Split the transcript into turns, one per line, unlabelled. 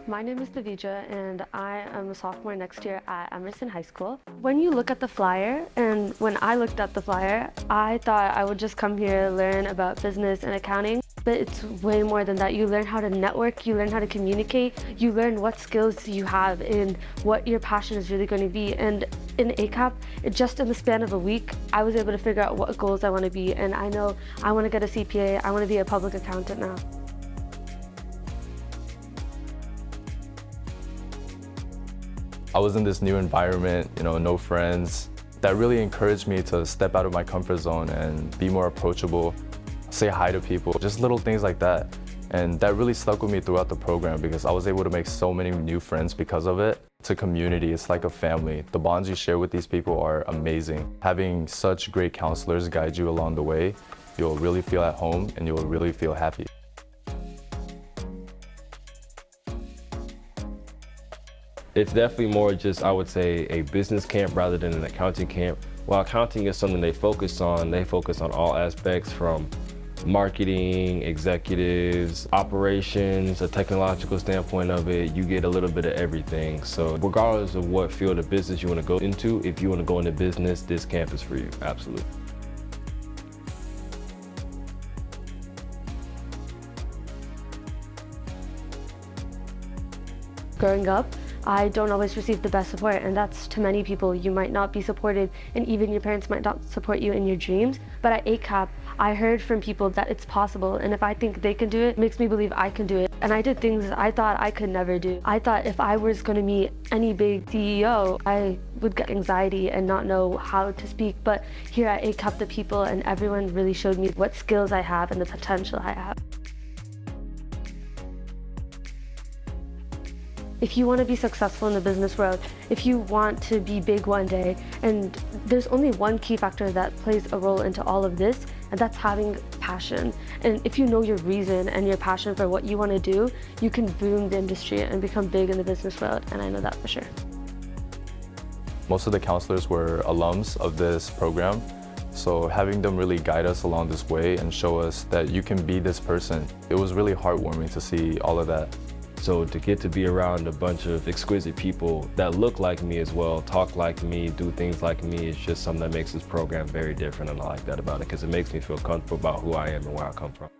My name is Davija and I am a sophomore next year at Emerson High School. When you look at the flyer, and when I looked at the flyer, I thought I would just come here, learn about business and accounting. But it's way more than that. You learn how to network, you learn how to communicate, you learn what skills you have and what your passion is really going to be. And in ACAP, just in the span of a week, I was able to figure out what goals I want to be. And I know I want to get a CPA, I want to be a public accountant now.
I was in this new environment, no friends. That really encouraged me to step out of my comfort zone and be more approachable, say hi to people, just little things like that. And that really stuck with me throughout the program because I was able to make so many new friends because of it. It's a community, it's like a family. The bonds you share with these people are amazing. Having such great counselors guide you along the way, you'll really feel at home and you'll really feel happy.
It's definitely more just, I would say, a business camp rather than an accounting camp. While accounting is something they focus on all aspects from marketing, executives, operations, a technological standpoint of it. You get a little bit of everything. So regardless of what field of business you want to go into, if you want to go into business, this camp is for you, absolutely.
Growing up, I don't always receive the best support, and that's to many people. You might not be supported, and even your parents might not support you in your dreams. But at ACAP, I heard from people that it's possible, and if I think they can do it, it makes me believe I can do it. And I did things I thought I could never do. I thought if I was going to meet any big CEO, I would get anxiety and not know how to speak. But here at ACAP, the people and everyone really showed me what skills I have and the potential I have. If you want to be successful in the business world, if you want to be big one day, and there's only one key factor that plays a role into all of this, and that's having passion. And if you know your reason and your passion for what you want to do, you can boom the industry and become big in the business world, and I know that for sure.
Most of the counselors were alums of this program, so having them really guide us along this way and show us that you can be this person, it was really heartwarming to see all of that.
So to get to be around a bunch of exquisite people that look like me as well, talk like me, do things like me, is just something that makes this program very different, and I like that about it because it makes me feel comfortable about who I am and where I come from.